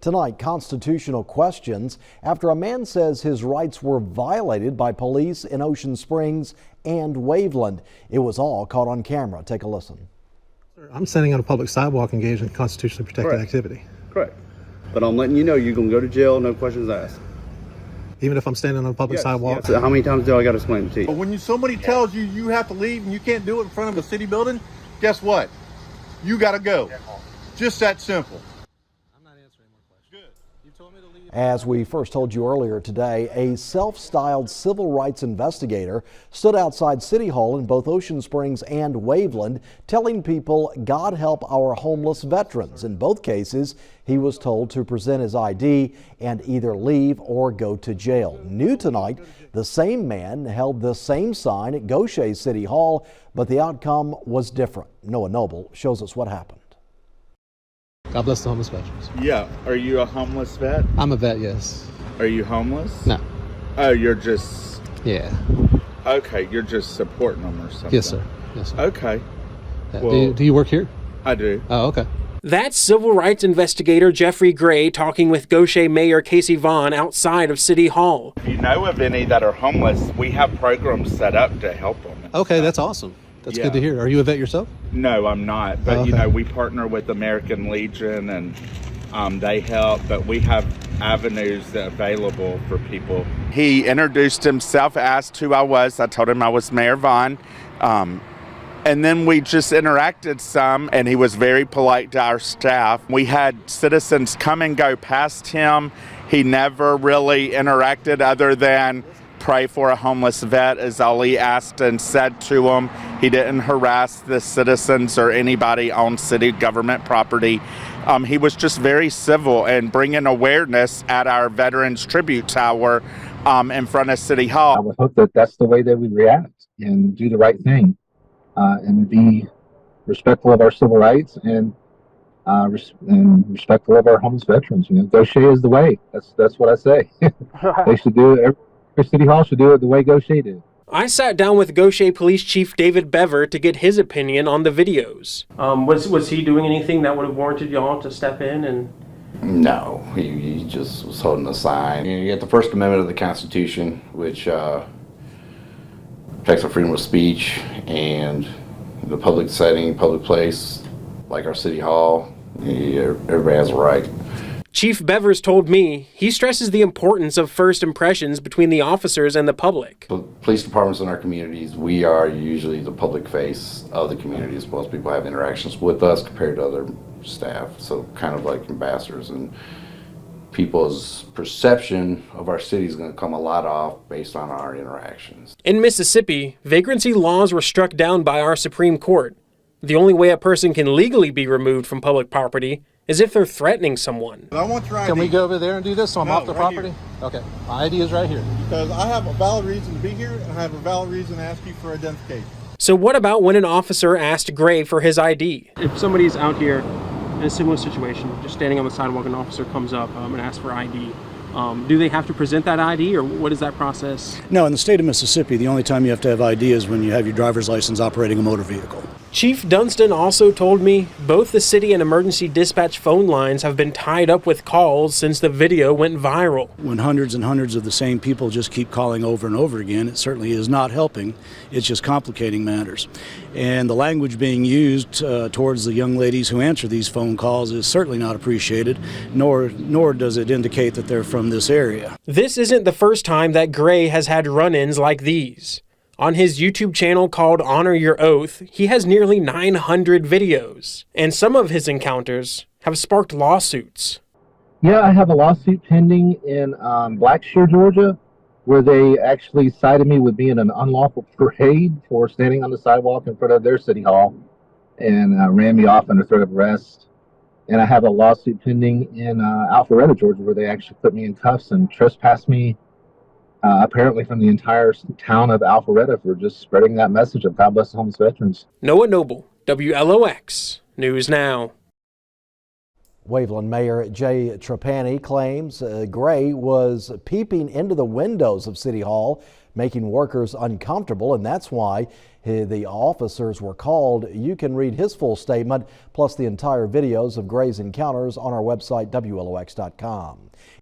Tonight, constitutional questions after a man says his rights were violated by police in Ocean Springs and Waveland. It was all caught on camera. Take a listen. I'm standing on a public sidewalk engaged in constitutionally protected activity. Correct. But I'm letting you know you're going to go to jail, no questions asked. Even if I'm standing on a public sidewalk? Yes. How many times do I got to explain it to you? But when somebody tells you you have to leave and you can't do it in front of a city building, guess what? You got to go. Just that simple. I'm not answering more questions. Good. You told me to leave. As we first told you earlier today, a self-styled civil rights investigator stood outside City Hall in both Ocean Springs and Waveland telling people, God help our homeless veterans. In both cases, he was told to present his ID and either leave or go to jail. New tonight, the same man held the same sign at Gautier City Hall, but the outcome was different. Noah Noble shows us what happened. God bless the homeless veterans. Yeah. Are you a homeless vet? I'm a vet, yes. Are you homeless? No. Oh, you're just... Yeah. Okay, you're just supporting them or something. Yes, sir. Yes, sir. Okay. Yeah. Well, do you work here? I do. Oh, okay. That's civil rights investigator Jeffrey Gray talking with Gautier Mayor Casey Vaughn outside of City Hall. If you know of any that are homeless, we have programs set up to help them. Okay, that's awesome. That's good to hear. Are you a vet yourself? No, I'm not. But, okay. you know, we partner with American Legion and they help, but we have avenues available for people. He introduced himself, asked who I was. I told him I was Mayor Vaughn. And then we just interacted some, and he was very polite to our staff. We had citizens come and go past him. He never really interacted other than pray for a homeless vet is all he asked and said to him. He didn't harass the citizens or anybody on city government property. He was just very civil and bringing awareness at our Veterans Tribute Tower in front of City Hall. I would hope that that's the way they would react and do the right thing. And be respectful of our civil rights and respectful of our homeless veterans. You know, Gautier is the way. That's what I say. They should do it. Every city hall should do it the way Gautier did. I sat down with Gautier Police Chief David Bever to get his opinion on the videos. Was he doing anything that would have warranted y'all to step in and? No, he just was holding a sign. You get the First Amendment of the Constitution, which protects our freedom of speech, and the public setting, public place, like our city hall, everybody has a right. Chief Bevers told me he stresses the importance of first impressions between the officers and the public. The police departments in our communities, we are usually the public face of the communities. Most people have interactions with us compared to other staff, so kind of like ambassadors, and people's perception of our city is going to come a lot off based on our interactions. In Mississippi, vagrancy laws were struck down by our Supreme Court. The only way a person can legally be removed from public property is if they're threatening someone. I want your ID. Can we go over there and do this so I'm off the right property? here. Okay. My ID is right here. Because I have a valid reason to be here, and I have a valid reason to ask you for identification. So what about when an officer asked Gray for his ID? If somebody's out here in a similar situation, just standing on the sidewalk, an officer comes up and asks for ID, do they have to present that ID, or what is that process? No, in the state of Mississippi, the only time you have to have ID is when you have your driver's license operating a motor vehicle. Chief Dunston also told me both the city and emergency dispatch phone lines have been tied up with calls since the video went viral. When hundreds and hundreds of the same people just keep calling over and over again, it certainly is not helping. It's just complicating matters. And the language being used towards the young ladies who answer these phone calls is certainly not appreciated, nor does it indicate that they're from this area. This isn't the first time that Gray has had run-ins like these. On his YouTube channel called Honor Your Oath, he has nearly 900 videos, and some of his encounters have sparked lawsuits. Yeah, I have a lawsuit pending in Blackshear, Georgia, where they actually cited me with being an unlawful parade for standing on the sidewalk in front of their city hall and ran me off under threat of arrest. And I have a lawsuit pending in Alpharetta, Georgia, where they actually put me in cuffs and trespassed me apparently from the entire town of Alpharetta for just spreading that message of God bless the homeless veterans. Noah Noble, WLOX News Now. Waveland Mayor Jay Trapani claims Gray was peeping into the windows of City Hall making workers uncomfortable, and that's why the officers were called. You can read his full statement plus the entire videos of Gray's encounters on our website, WLOX.com.